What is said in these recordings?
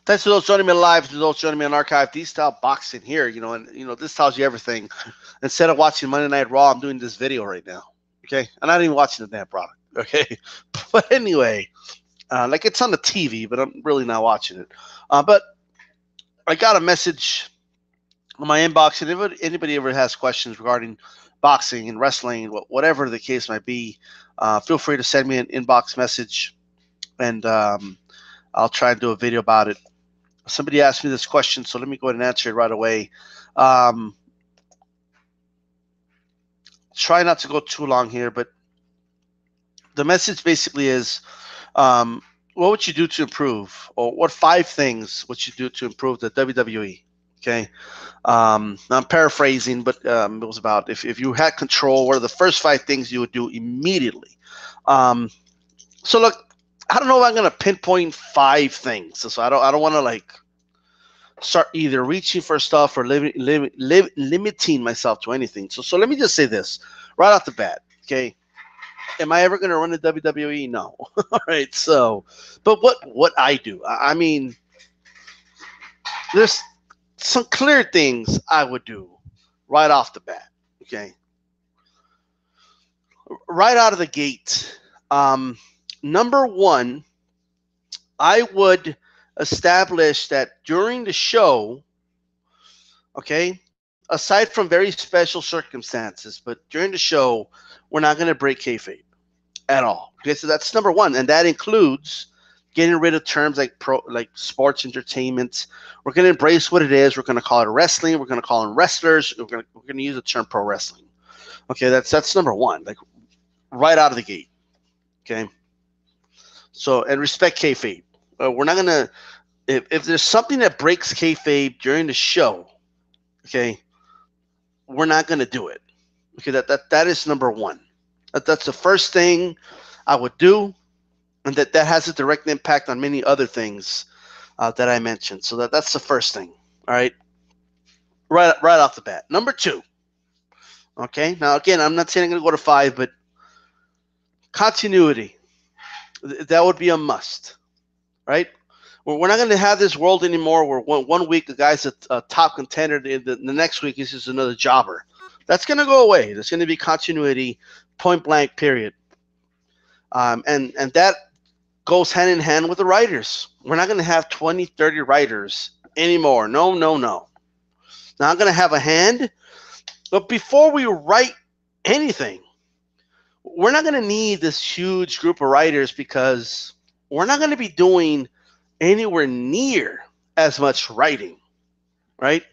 Thanks to those joining me live, to those joining me on archive. DStyleBoxing here, and this tells you everything. Instead of watching Monday Night Raw, I'm doing this video right now. Okay, I'm not even watching the damn product. Okay, but anyway, like it's on the TV, but I'm really not watching it. But I got a message on my inbox, and if anybody ever has questions regarding boxing and wrestling, whatever the case might be, feel free to send me an inbox message, and I'll try and do a video about it. Somebody asked me this question, so let me go ahead and answer it right away. Um, Try not to go too long here, but the message basically is, what would you do to improve, or what 5 things would you do to improve the WWE? Okay, I'm paraphrasing, but it was about if you had control, what are the first 5 things you would do immediately? Um, so look, I don't know if I'm gonna pinpoint 5 things, so I don't want to like start either reaching for stuff or limiting myself to anything. So let me just say this right off the bat. Okay, am I ever going to run the WWE? No. All right. So, but what I do, I mean, there's some clear things I would do right off the bat. Okay, right out of the gate. Number one, I would establish that during the show, okay, aside from very special circumstances, but during the show, we're not going to break kayfabe at all. Okay, so that's number one, and that includes getting rid of terms like sports entertainment. We're going to embrace what it is. We're going to call it wrestling. We're going to call them wrestlers. We're going to use the term pro wrestling. Okay, that's number one, like right out of the gate. Okay, so and respect kayfabe. We're not going to if there's something that breaks kayfabe during the show. Okay, we're not going to do it. Okay, that is number one. That's the first thing I would do, and that has a direct impact on many other things that I mentioned. So that's the first thing. All right, right off the bat. Number two. Okay, now again, I'm not saying I'm going to go to 5, but continuity. That would be a must. Right. We're not going to have this world anymore where one week the guy's a top contender, the next week he's just another jobber. That's going to go away. There's going to be continuity, point blank, period. And that goes hand in hand with the writers. We're not going to have 20, 30 writers anymore. No, no, no. Now I'm going to have a hand, but before we write anything, we're not going to need this huge group of writers because we're not going to be doing anywhere near as much writing, right?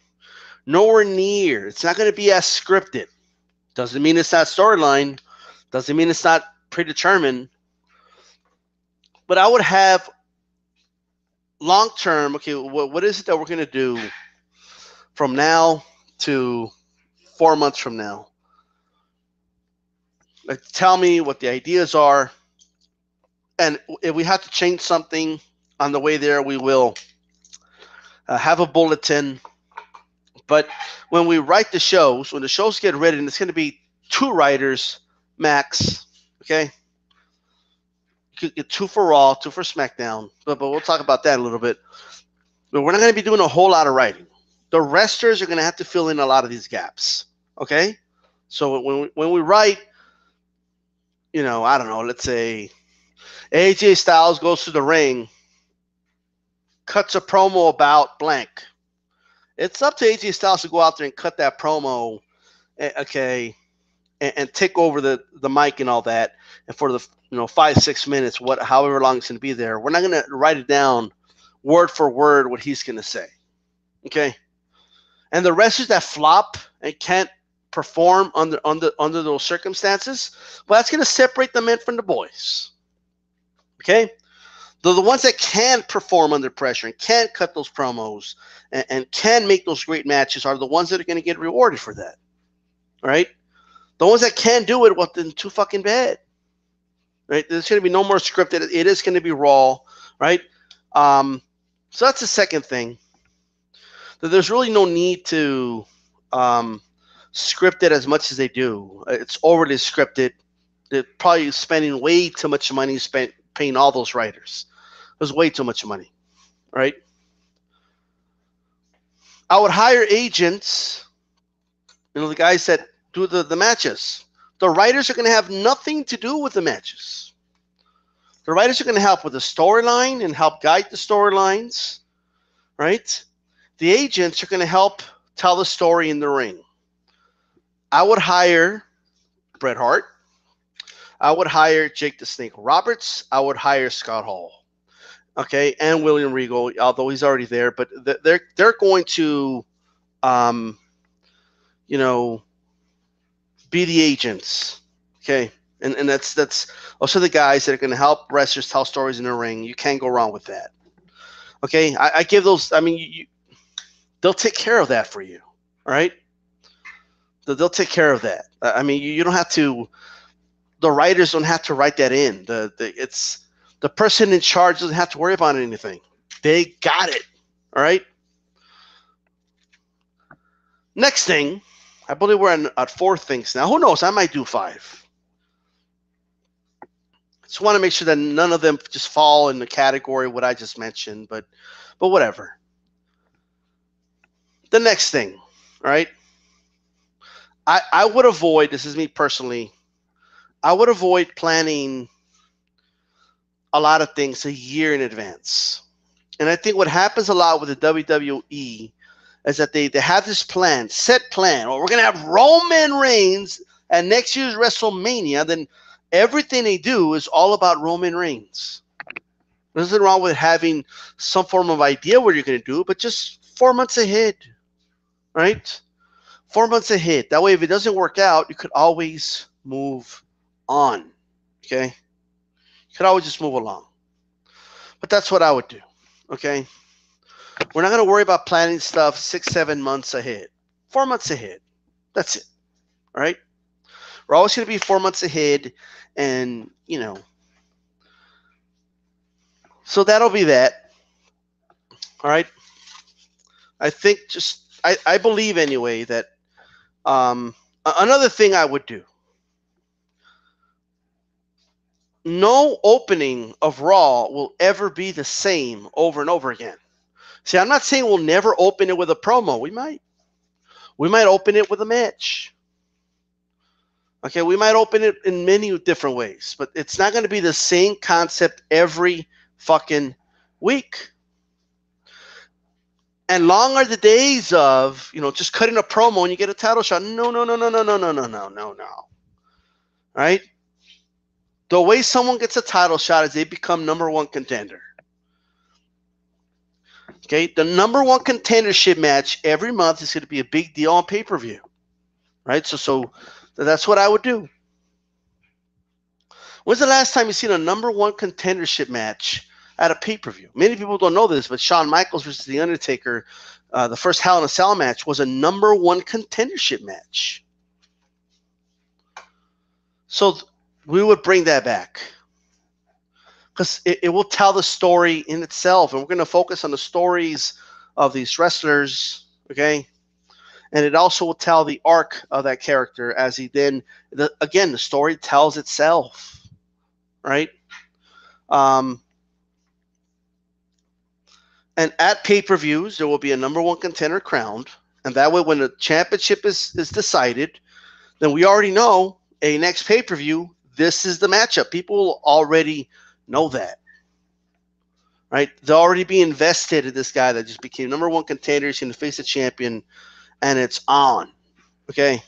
Nowhere near. It's not going to be as scripted. Doesn't mean it's not storyline. Doesn't mean it's not predetermined. But I would have long term, okay, what is it that we're going to do from now to 4 months from now? Like, tell me what the ideas are. And if we have to change something on the way there, we will have a bulletin. But when we write the shows, when the shows get written, it's going to be 2 writers max. Okay, you could get 2 for Raw, 2 for SmackDown. But we'll talk about that a little bit. But we're not going to be doing a whole lot of writing. The wrestlers are going to have to fill in a lot of these gaps. Okay, so when we write, I don't know, let's say AJ Styles goes to the ring, cuts a promo about blank. It's up to AJ Styles to go out there and cut that promo, okay, and take over the mic and all that, and for the 5-6 minutes, however long it's going to be there, we're not going to write it down word for word what he's going to say, okay. And the wrestlers that flop and can't perform under those circumstances, well, that's going to separate the men from the boys, okay. The ones that can perform under pressure and can cut those promos and can make those great matches are the ones that are going to get rewarded for that. All right? The ones that can't do it, well, then too fucking bad. Right? There's going to be no more scripted. It is going to be raw. Right? So that's the second thing. There's really no need to script it as much as they do. It's overly scripted. They're probably spending way too much money paying all those writers. There's way too much money, right? I would hire agents, the guys that do the matches. The writers are going to have nothing to do with the matches. The writers are going to help with the storyline and help guide the storylines, right? The agents are going to help tell the story in the ring. I would hire Bret Hart. I would hire Jake the Snake Roberts. I would hire Scott Hall. Okay, and William Regal, although he's already there, but they're going to, be the agents. Okay, and that's also the guys that are going to help wrestlers tell stories in the ring. You can't go wrong with that. Okay, I give those. I mean, they'll take care of that for you. All right, they'll take care of that. I mean, you don't have to. The writers don't have to write that in. It's the person in charge doesn't have to worry about anything. They got it. All right. Next thing, I believe we're at 4 things now. Who knows? I might do 5. Just want to make sure that none of them just fall in the category of what I just mentioned, but whatever. The next thing, all right? I would avoid, this is me personally, I would avoid planning a lot of things a year in advance. And I think what happens a lot with the WWE is that they have this set plan. Well, we're going to have Roman Reigns at next year's WrestleMania. Then everything they do is all about Roman Reigns. There's nothing wrong with having some form of idea what you're going to do, but just 4 months ahead, right? 4 months ahead. That way, if it doesn't work out, you could always move on, okay? You could always just move along. But that's what I would do, okay? We're not going to worry about planning stuff 6, 7 months ahead. 4 months ahead. That's it, all right? We're always going to be 4 months ahead, and, so that'll be that, all right? I think I believe anyway that another thing I would do, no opening of Raw will ever be the same over and over again. See, I'm not saying we'll never open it with a promo. We might. We might open it with a match. Okay, we might open it in many different ways, but it's not going to be the same concept every fucking week. And long are the days of, just cutting a promo and you get a title shot. No. Right? The way someone gets a title shot is they become #1 contender. Okay? The #1 contendership match every month is going to be a big deal on pay-per-view. Right? So that's what I would do. When's the last time you've seen a #1 contendership match at a pay-per-view? Many people don't know this, but Shawn Michaels versus The Undertaker, the first Hell in a Cell match, was a #1 contendership match. So we would bring that back because it will tell the story in itself, and we're going to focus on the stories of these wrestlers, okay? And it also will tell the arc of that character as he then, again, the story tells itself, right? And at pay-per-views, there will be a #1 contender crowned, and that way when the championship is decided, then we already know a next pay-per-view, this is the matchup. People will already know that, right? They'll already be invested in this guy that just became #1 contender. He's going to face the champion, and it's on, okay?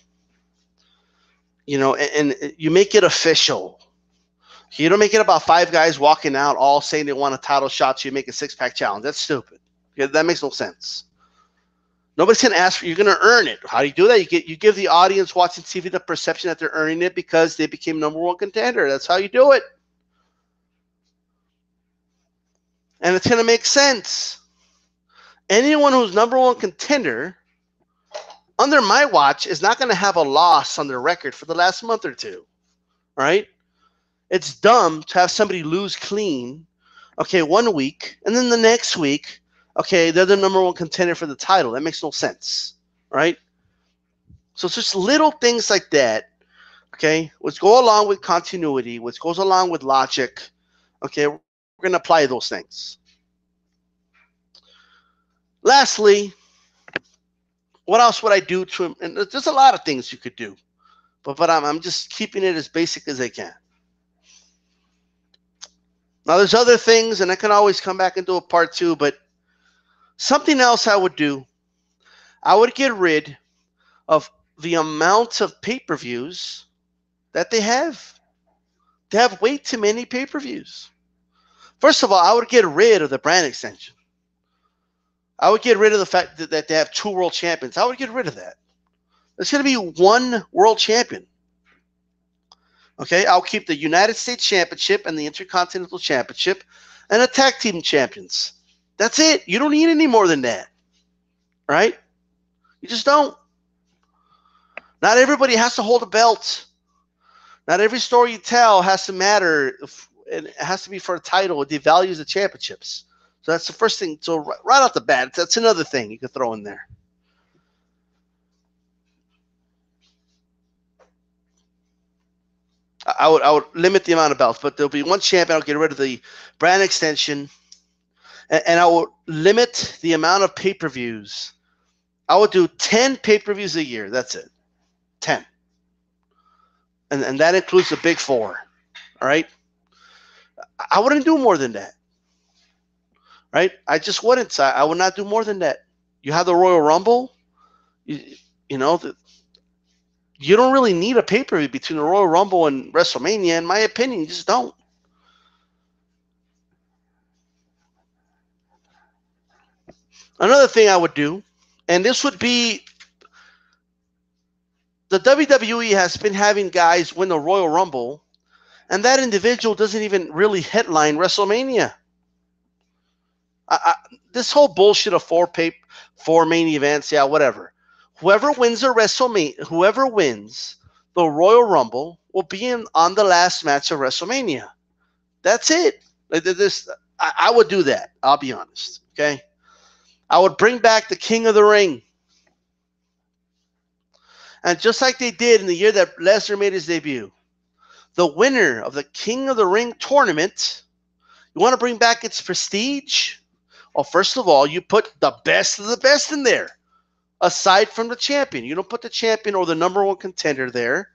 And you make it official. You don't make it about 5 guys walking out all saying they want a title shot, so you make a 6-pack challenge. That's stupid. Okay? That makes no sense. Nobody's going to ask for you're going to earn it. How do you do that? You give the audience watching TV the perception that they're earning it because they became #1 contender. That's how you do it. And it's going to make sense. Anyone who's #1 contender under my watch is not going to have a loss on their record for the last month or two. Right? It's dumb to have somebody lose clean, okay, 1 week, and then the next week, okay, they're the #1 contender for the title. That makes no sense, right? So it's just little things like that, okay, which go along with continuity, which goes along with logic, okay, we're going to apply those things. Lastly, what else would I do to him? And there's a lot of things you could do, but I'm just keeping it as basic as I can. Now, there's other things, and I can always come back and do a part 2, but something else I would do, I would get rid of the amount of pay-per-views that they have. They have way too many pay-per-views. First of all, I would get rid of the brand extension. I would get rid of the fact that they have 2 world champions. I would get rid of that. There's going to be 1 world champion. Okay, I'll keep the United States Championship and the Intercontinental Championship and the Tag Team Champions. That's it. You don't need any more than that. Right? You just don't. Not everybody has to hold a belt. Not every story you tell has to matter. It has to be for a title. It devalues the championships. So that's the first thing. So right off the bat, that's another thing you could throw in there. I would limit the amount of belts, but there'll be 1 champion. I'll get rid of the brand extension, and I will limit the amount of pay-per-views. I would do 10 pay-per-views a year. That's it. 10. And that includes the big 4. All right? I wouldn't do more than that. Right? I just wouldn't. I would not do more than that. You have the Royal Rumble. You know, you don't really need a pay-per-view between the Royal Rumble and WrestleMania. In my opinion, you just don't. Another thing I would do, and this would be, the WWE has been having guys win the Royal Rumble, and that individual doesn't even really headline WrestleMania. This whole bullshit of 4 main events, yeah, whatever. Whoever wins the Royal Rumble will be on the last match of WrestleMania. That's it. I would do that. I'll be honest. Okay. I would bring back the King of the Ring. And just like they did in the year that Lesnar made his debut, the winner of the King of the Ring tournament, you want to bring back its prestige? Well, first of all, you put the best of the best in there, aside from the champion. You don't put the champion or the number 1 contender there.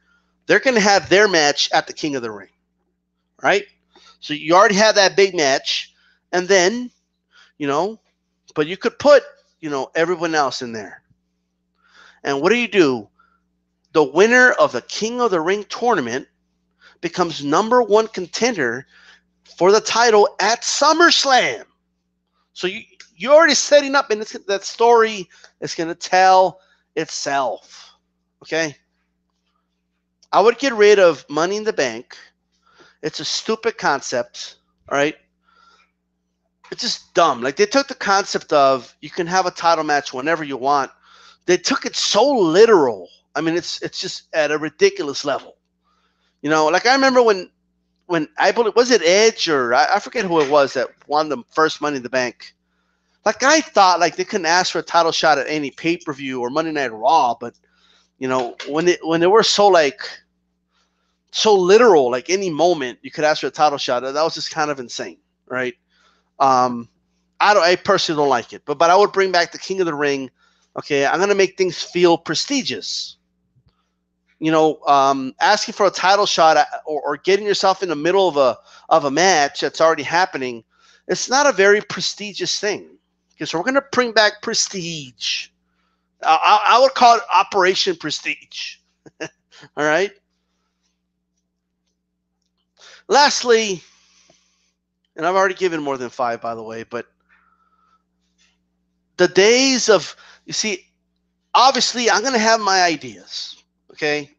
They're going to have their match at the King of the Ring, right? So you already have that big match, and then, but you could put, everyone else in there. And what do? The winner of the King of the Ring tournament becomes number 1 contender for the title at SummerSlam. So you're already setting up, and that story is going to tell itself. Okay? I would get rid of Money in the Bank. It's a stupid concept, all right? It's just dumb. Like, they took the concept of you can have a title match whenever you want. They took it so literal. I mean, it's just at a ridiculous level. Like I remember when I believe, was it Edge or I forget who it was that won the first Money in the Bank. Like, I thought like they couldn't ask for a title shot at any pay-per-view or Monday Night Raw, but when they were so literal, like any moment you could ask for a title shot, that was just kind of insane, right? I personally don't like it, but I would bring back the King of the Ring. Okay, I'm gonna make things feel prestigious. Asking for a title shot or getting yourself in the middle of a match that's already happening, it's not a very prestigious thing. Okay, so we're gonna bring back prestige. I would call it Operation Prestige. All right. Lastly, and I've already given more than 5, by the way, but the days of, you see, obviously I'm going to have my ideas, okay?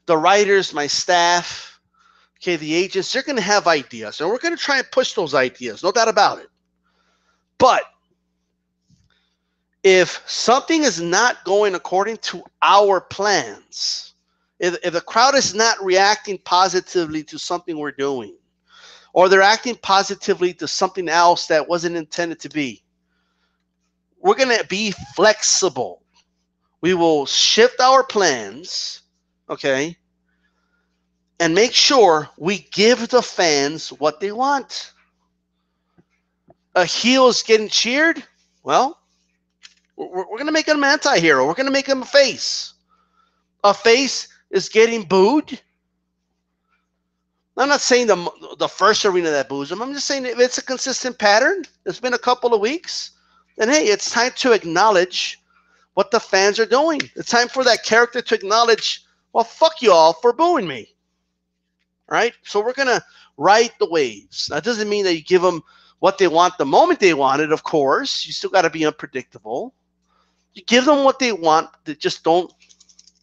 The writers, my staff, okay, the agents, they're going to have ideas, and we're going to try and push those ideas, no doubt about it. But if something is not going according to our plans, if the crowd is not reacting positively to something we're doing, or they're acting positively to something else that wasn't intended to be, we're going to be flexible. We will shift our plans, okay, and make sure we give the fans what they want. A heel is getting cheered? Well, We're going to make him an anti-hero. We're going to make him a face. A face is getting booed. I'm not saying the first arena that boos him. I'm just saying if it's a consistent pattern, it's been a couple of weeks, then hey, it's time to acknowledge what the fans are doing. It's time for that character to acknowledge, well, fuck you all for booing me. All right? So we're going to ride the waves. That doesn't mean that you give them what they want the moment they want it, of course. You still got to be unpredictable. You give them what they want. Just don't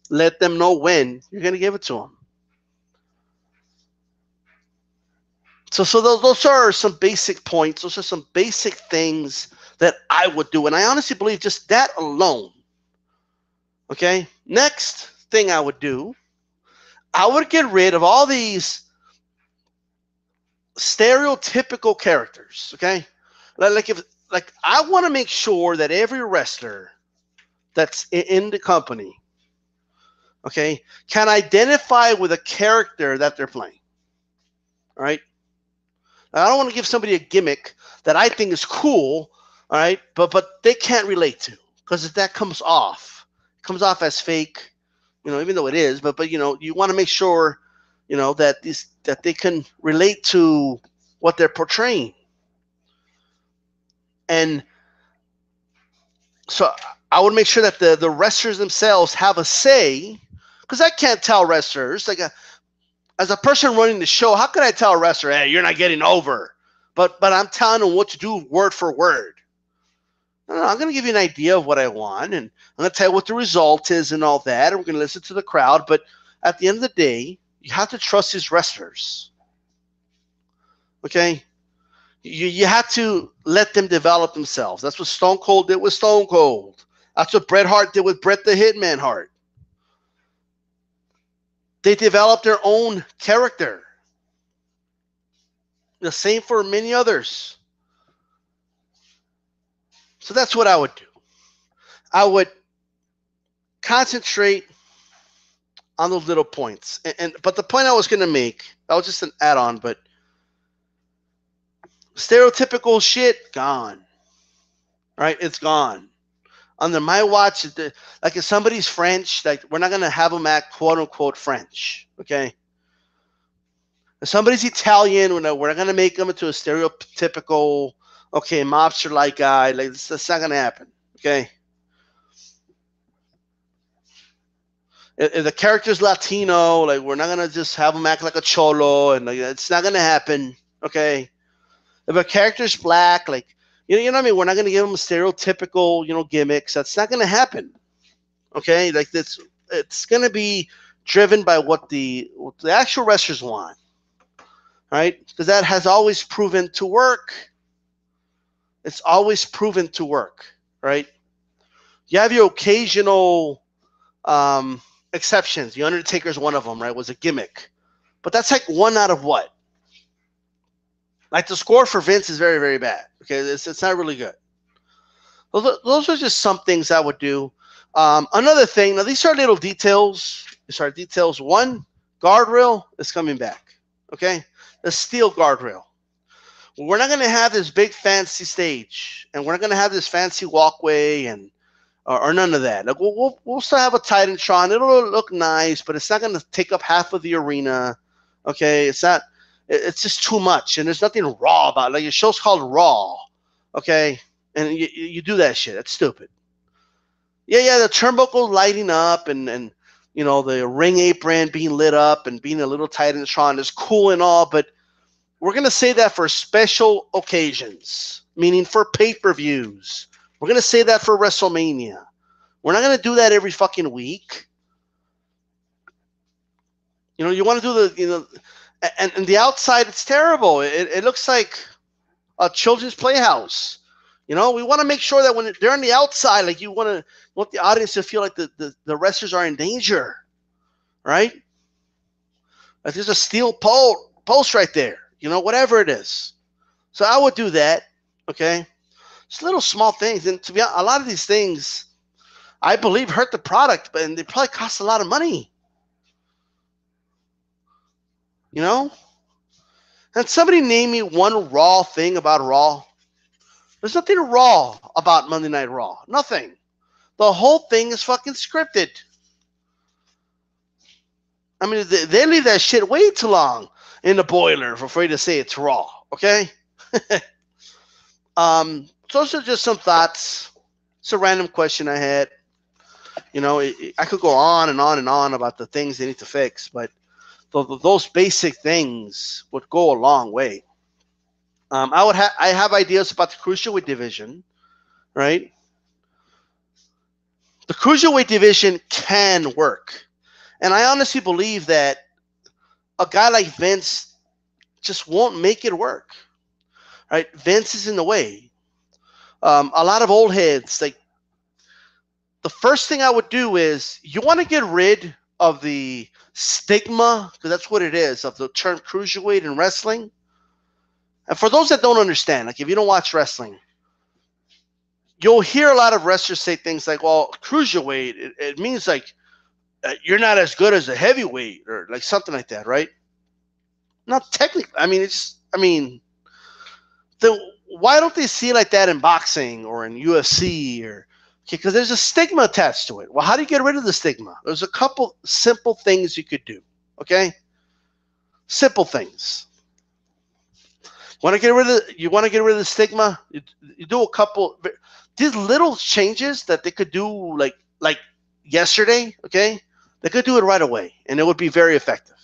let them know when you're going to give it to them. So those are some basic points. Those are some basic things that I would do. And I honestly believe just that alone. Okay? Next thing I would do, I would get rid of all these stereotypical characters. Okay? Like I want to make sure that every wrestler that's in the company, okay, can identify with a character that they're playing. All right? I don't want to give somebody a gimmick that I think is cool, all right, but they can't relate to, because if that comes off as fake, even though it is, but you want to make sure, that they can relate to what they're portraying. And so I would make sure that the wrestlers themselves have a say, because I can't tell wrestlers, as a person running the show, how can I tell a wrestler, hey, you're not getting over? But I'm telling them what to do word for word. No, I'm going to give you an idea of what I want, and I'm going to tell you what the result is and all that, and we're going to listen to the crowd. But at the end of the day, you have to trust these wrestlers. Okay? You have to let them develop themselves. That's what Stone Cold did with Stone Cold. That's what Bret Hart did with Bret the Hitman Hart. They develop their own character. The same for many others. So that's what I would do. I would concentrate on those little points. But the point I was going to make, that was just an add-on, but stereotypical shit, gone. Right? It's gone. Under my watch, like if somebody's French, like we're not going to have them act quote-unquote French, okay? If somebody's Italian, we're not going to make them into a stereotypical, okay, mobster-like guy. Like, that's not going to happen, okay? If the character's Latino, like we're not going to just have them act like a cholo, and like, it's not going to happen, okay? If a character's black, like, you know what I mean? We're not going to give them stereotypical, gimmicks. That's not going to happen. Okay? Like it's going to be driven by what the actual wrestlers want. Right? Because that has always proven to work. It's always proven to work, right? You have your occasional exceptions. The Undertaker's one of them, right? Was a gimmick. But that's like one out of what? Like the score for Vince is very, very bad. Okay, it's not really good. Those are just some things I would do. Another thing, now these are little details. These are details. One, guardrail is coming back. Okay, the steel guardrail. We're not going to have this big fancy stage, and we're not going to have this fancy walkway or none of that. Like we'll still have a Titantron. It'll look nice, but it's not going to take up half of the arena. Okay, it's not. It's just too much, and there's nothing raw about it. Like your show's called Raw, okay? And you do that shit. That's stupid. Yeah, the turnbuckle lighting up and the ring apron being lit up and being a little Titantron is cool and all, but we're going to say that for special occasions, meaning for pay-per-views. We're going to say that for WrestleMania. We're not going to do that every fucking week. You want to do and the outside, it's terrible. It looks like a children's playhouse. We want to make sure that when they're on the outside, like you want the audience to feel like the wrestlers are in danger, right? Like there's a steel post right there, whatever it is. So I would do that, okay? Just little small things. And to be honest, a lot of these things, I believe, hurt the product, and they probably cost a lot of money. And somebody name me one raw thing about Raw. There's nothing raw about Monday Night Raw. Nothing. The whole thing is fucking scripted. I mean, they leave that shit way too long in the boiler for free to say it's raw. Okay. Those are just some thoughts. It's a random question I had. You know, I could go on and on and on about the things they need to fix, but those basic things would go a long way. I have ideas about the cruiserweight division, right? The cruiserweight division can work, and I honestly believe that a guy like Vince just won't make it work. Right? Vince is in the way. A lot of old heads, like, the first thing I would do is, you want to get rid of the stigma, because that's what it is, of the term cruiserweight in wrestling. And for those that don't understand, like if you don't watch wrestling, you'll hear a lot of wrestlers say things like, well, cruiserweight, it means like you're not as good as a heavyweight, or like something like that, right? Not technically. I mean, why don't they see it like that in boxing or in UFC? Or because there's a stigma attached to it. Well, how do you get rid of the stigma? There's a couple simple things you could do. Okay, simple things. You want to get rid of the stigma? You do a couple these little changes that they could do like yesterday. Okay, they could do it right away, and it would be very effective.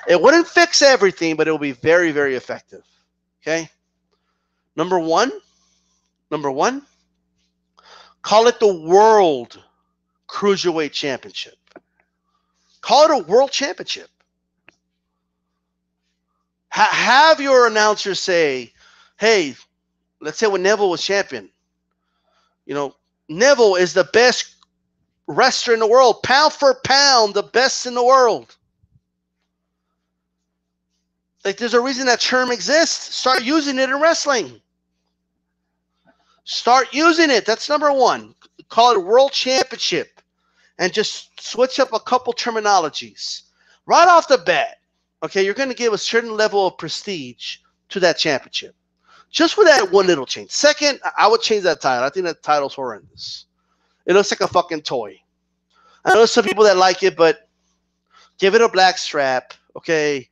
It wouldn't fix everything, but it will be very, very effective. Okay. Number one, call it the World Cruiserweight Championship. Call it a World Championship. Have your announcer say, hey, let's say when Neville was champion, you know, Neville is the best wrestler in the world, pound for pound, the best in the world. Like, there's a reason that term exists. Start using it in wrestling. Start using it. That's number one. Call it a World Championship and just switch up a couple terminologies. Right off the bat, okay, you're going to give a certain level of prestige to that championship. Just for that one little change. Second, I would change that title. I think that title's horrendous. It looks like a fucking toy. I know some people that like it, but give it a black strap, okay?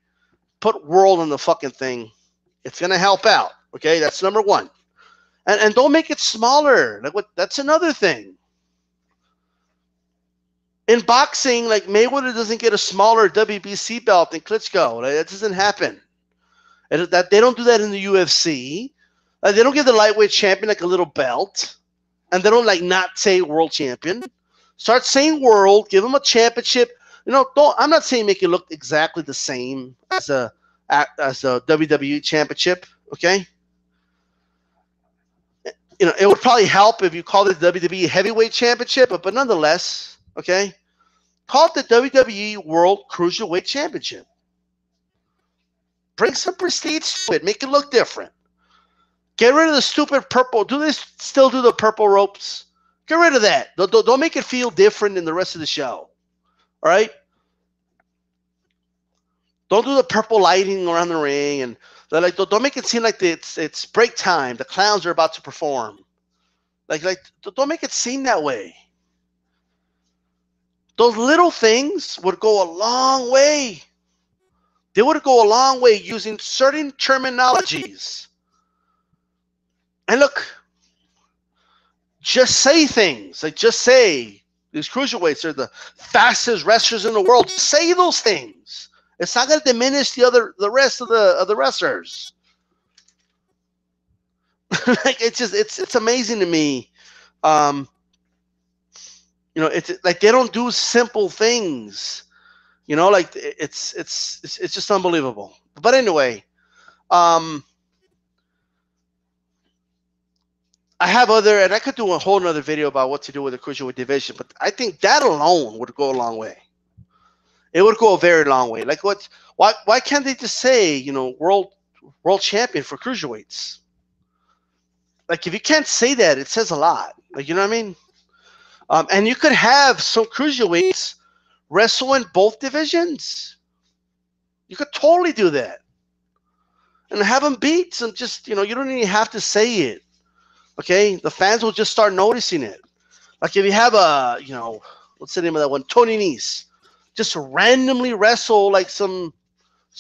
Put World on the fucking thing. It's going to help out, okay? That's number one. And don't make it smaller. Like, what? That's another thing. In boxing, like, Mayweather doesn't get a smaller WBC belt than Klitschko. Like, that doesn't happen. And that they don't do that in the UFC. They don't give the lightweight champion like a little belt, and they don't like not say world champion. Start saying world. Give them a championship. You know, I'm not saying make it look exactly the same as a WWE championship. Okay. You know, it would probably help if you called it the WWE Heavyweight Championship, but nonetheless, okay, call it the WWE World Cruiserweight Championship. Bring some prestige to it. Make it look different. Get rid of the stupid purple. Do they still do the purple ropes? Get rid of that. Don't make it feel different than the rest of the show. All right? Don't do the purple lighting around the ring, and like, don't make it seem like it's break time. The clowns are about to perform. Like don't make it seem that way. Those little things would go a long way. They would go a long way using certain terminologies. And look, just say things. Like, just say these cruiserweights are the fastest wrestlers in the world. Just say those things. It's not going to diminish the rest of the wrestlers. Like, it's amazing to me. You know, it's like they don't do simple things. You know, like it's just unbelievable. But anyway, I have and I could do a whole nother video about what to do with the cruiserweight division, but I think that alone would go a long way. It would go a very long way. Like, why can't they just say, you know, world champion for cruiserweights? Like, if you can't say that, it says a lot. Like, you know what I mean? And you could have some cruiserweights wrestle in both divisions. You could totally do that. And have them beat some, just, you know, you don't even have to say it. Okay? The fans will just start noticing it. Like if you have a, what's the name of that one? Tony Nese. Just randomly wrestle like some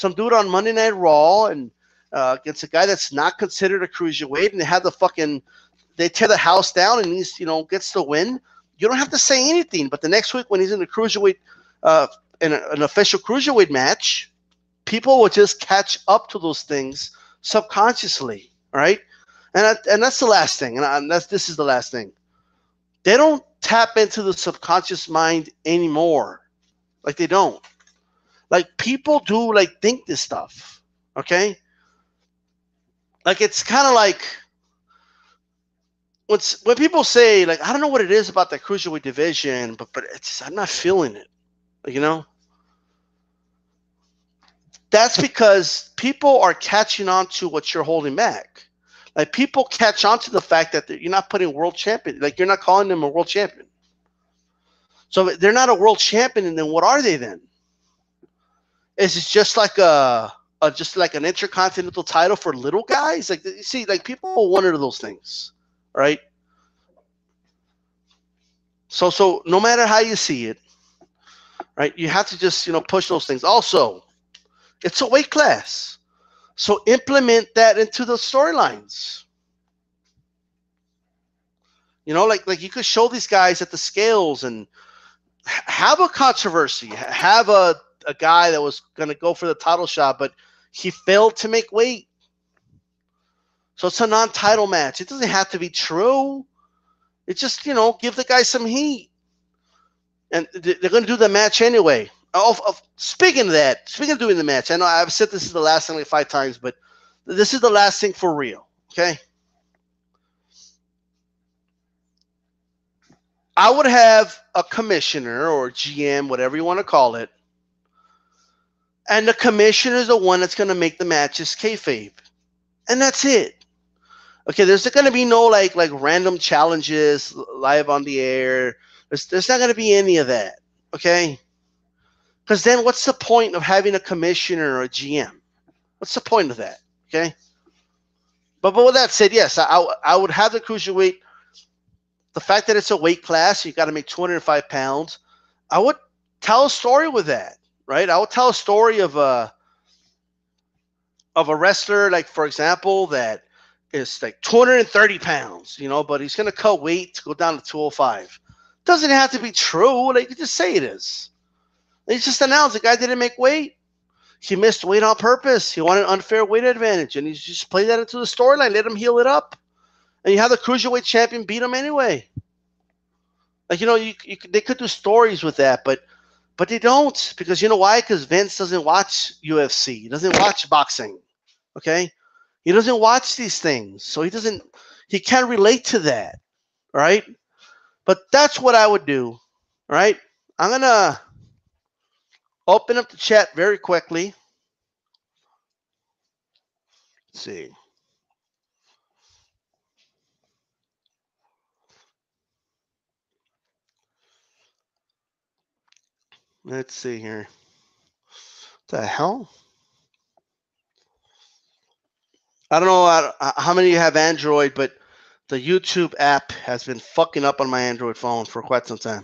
dude on Monday Night Raw and against a guy that's not considered a cruiserweight, and they tear the house down, and he's gets the win. You don't have to say anything, but the next week when he's in the cruiserweight, in an official cruiserweight match, people will just catch up to those things subconsciously, right? And that's the last thing, and this is the last thing. They don't tap into the subconscious mind anymore, like they don't. Like people do, like think this stuff, okay? Like it's kind of like when people say like I don't know what it is about the cruiserweight division, but I'm not feeling it, That's because people are catching on to what you're holding back. Like people catch on to the fact that you're not putting world champion, like you're not calling them a world champion. So if they're not a world champion, and then what are they then? Is it just like just like an intercontinental title for little guys? Like you see, like people wonder those things, right? So no matter how you see it, right, you have to just push those things. Also, it's a weight class, so implement that into the storylines. Like you could show these guys at the scales and have a controversy, have a guy that was going to go for the title shot, but he failed to make weight. So it's a non-title match. It doesn't have to be true. It's just, give the guy some heat. And they're going to do the match anyway. Speaking of doing the match, I know I've said this is the last thing like 5 times, but this is the last thing for real, okay? I would have a commissioner or GM, whatever you want to call it, and the commissioner is the one that's going to make the matches kayfabe. And that's it. Okay, there's going to be no like random challenges live on the air. There's not going to be any of that, okay? Because then what's the point of having a commissioner or a GM? What's the point of that, okay? But with that said, yes, I would have the cruiserweight. The fact that it's a weight class, you got to make 205 pounds. I would tell a story with that, right? I would tell a story of a wrestler, like, for example, that is like 230 pounds, but he's going to cut weight to go down to 205. Doesn't have to be true. Like, you just say it is. They just announced the guy didn't make weight. He missed weight on purpose. He wanted an unfair weight advantage, and he just played that into the storyline. Let him heal it up. And you have the cruiserweight champion beat him anyway. Like, they could do stories with that, but they don't. Because you know why? Because Vince doesn't watch UFC. He doesn't watch boxing. Okay? He doesn't watch these things. So he can't relate to that. All right? But that's what I would do. All right? I'm going to open up the chat very quickly. Let's see. Let's see here. What the hell? I don't know how many of you have Android, but the YouTube app has been fucking up on my Android phone for quite some time.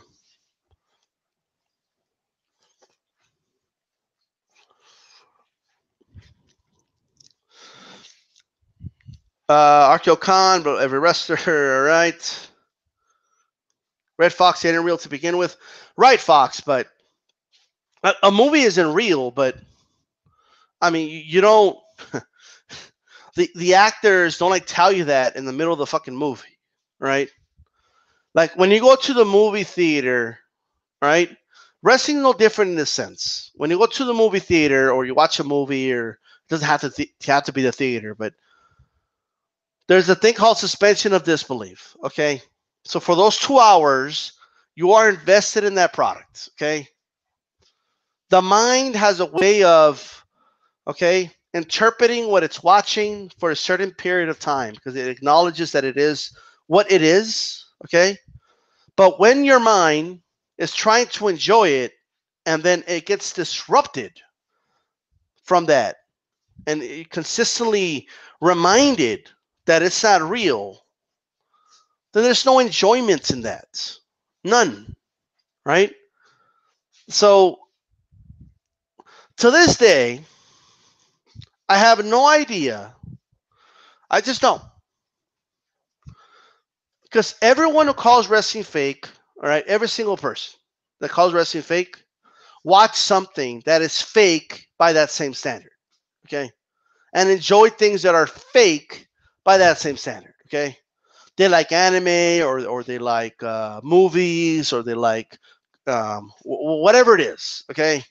Arkeo Khan, but every wrestler, all right. Red Fox ain't real to begin with. Right, Fox, but a movie isn't real, but I mean, you don't. the actors don't like tell you that in the middle of the fucking movie, right? Like when you go to the movie theater, right? Wrestling is no different in this sense. When you go to the movie theater or you watch a movie, or it doesn't have to be the theater, but there's a thing called suspension of disbelief. Okay, so for those 2 hours, you are invested in that product. Okay, the mind has a way of interpreting what it's watching for a certain period of time because it acknowledges that it is what it is. Okay, but when your mind is trying to enjoy it and then it gets disrupted from that and it consistently reminded that it's not real, then there's no enjoyment in that. None, right? So to this day, I have no idea. I just don't. Because everyone who calls wrestling fake, all right, every single person that calls wrestling fake, watch something that is fake by that same standard, okay? And enjoy things that are fake by that same standard, okay? They like anime or they like movies or they like whatever it is, okay?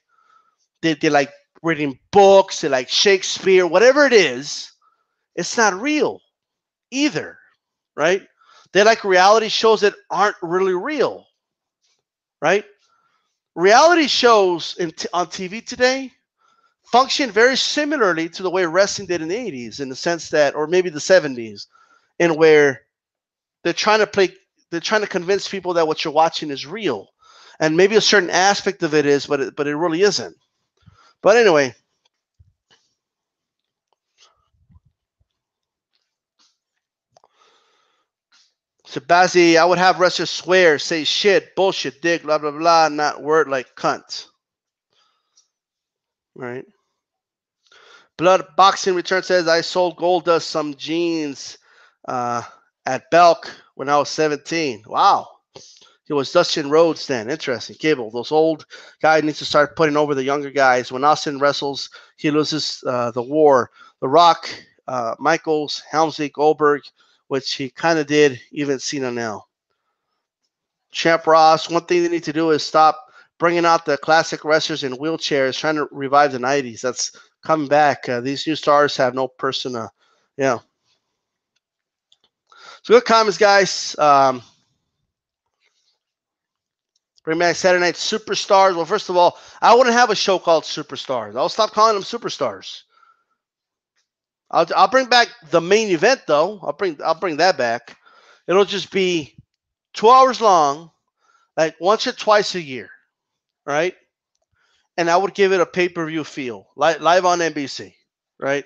They like reading books, they like Shakespeare, whatever it is, it's not real either, right? They like reality shows that aren't really real, right? Reality shows on TV today function very similarly to the way wrestling did in the 80s, in the sense that, or maybe the 70s, in where they're trying to play, they're trying to convince people that what you're watching is real. And maybe a certain aspect of it is, but it really isn't. But anyway, Sabazi, I would have wrestlers swear, say shit, bullshit, dick, blah, blah, blah, not word like cunt. Right? Blood Boxing Return says, I sold Goldust some jeans uh, at Belk when I was 17. Wow. It was Dustin Rhodes then. Interesting. Cable. Those old guys need to start putting over the younger guys. When Austin wrestles, he loses the war. The Rock, Michaels, Helmsley, Goldberg, which he kind of did, even Cena now. Champ Ross, one thing they need to do is stop bringing out the classic wrestlers in wheelchairs, trying to revive the 90s. That's coming back. These new stars have no person. Yeah. So good comments, guys. Bring back Saturday Night Superstars. Well, first of all, I wouldn't have a show called Superstars. I'll stop calling them Superstars. I'll bring back the main event though. I'll bring that back. It'll just be 2 hours long, like once or twice a year, right? And I would give it a pay-per-view feel, live on NBC, right?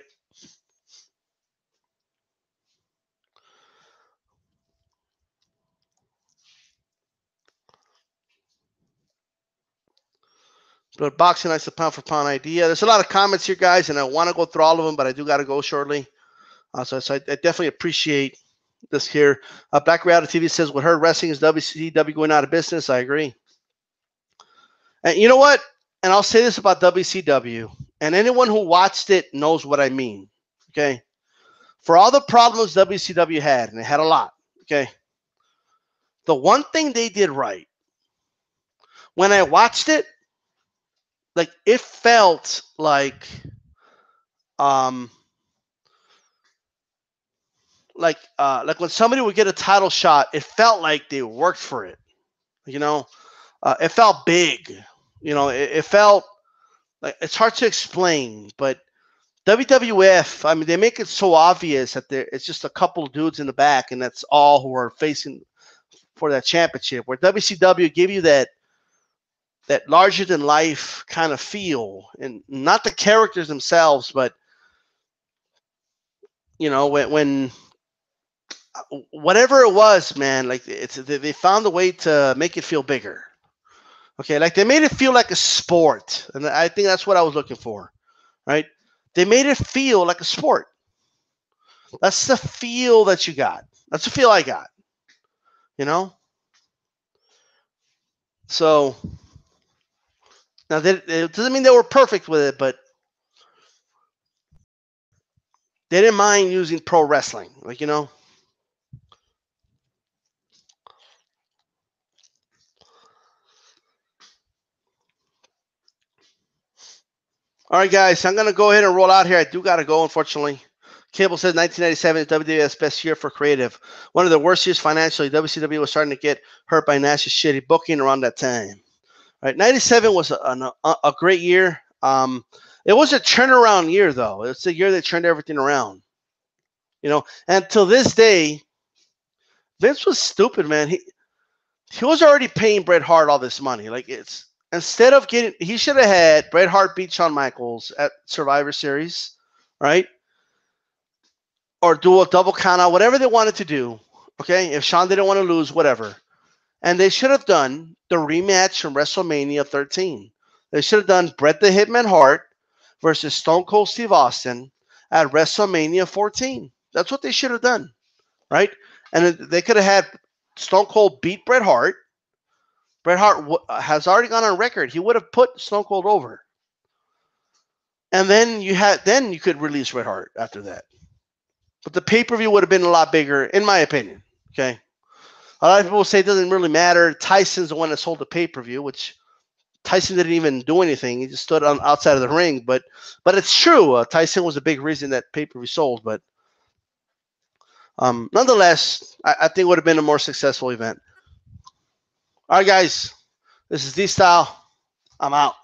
But boxing, that's a pound for pound idea. There's a lot of comments here, guys, and I want to go through all of them, but I do got to go shortly. So I definitely appreciate this here. Black Reality TV says, "With her wrestling is WCW going out of business." I agree. And you know what? And I'll say this about WCW, and anyone who watched it knows what I mean. Okay, for all the problems WCW had, and they had a lot. Okay, the one thing they did right, when I watched it, like it felt um like when somebody would get a title shot, it felt like they worked for it. You know, it felt big. You know, it felt like it's hard to explain, but WWF, I mean, they make it so obvious that it's just a couple of dudes in the back, and that's all who are facing for that championship. Where WCW give you that larger than life kind of feel, and not the characters themselves, but you know when whatever it was, man, like they found a way to make it feel bigger. Okay, like they made it feel like a sport, and I think that's what I was looking for, right? They made it feel like a sport. That's the feel that you got. That's the feel I got. You know. So now it doesn't mean they were perfect with it, but they didn't mind using pro wrestling, like you know. All right, guys, I'm gonna go ahead and roll out here. I do gotta go, unfortunately. Cable says 1997 is WWF's best year for creative. One of the worst years financially. WCW was starting to get hurt by Nash's shitty booking around that time. All right, 97 was a great year. It was a turnaround year, though. It's the year that turned everything around. You know, and till this day, Vince was stupid, man. He was already paying Bret Hart all this money. Like it's instead of getting, he should have had Bret Hart beat Shawn Michaels at Survivor Series, right? Or do a double count out, whatever they wanted to do. Okay, if Shawn didn't want to lose, whatever. And they should have done the rematch from WrestleMania 13. They should have done Bret the Hitman Hart versus Stone Cold Steve Austin at WrestleMania 14. That's what they should have done, right? And they could have had Stone Cold beat Bret Hart. Bret Hart has already gone on record. He would have put Stone Cold over. And then you could release Bret Hart after that. But the pay-per-view would have been a lot bigger, in my opinion. Okay. A lot of people say it doesn't really matter. Tyson's the one that sold the pay-per-view, which Tyson didn't even do anything. He just stood on outside of the ring. But it's true. Tyson was a big reason that pay-per-view sold. But nonetheless, I think it would have been a more successful event. All right, guys. This is D-Style. I'm out.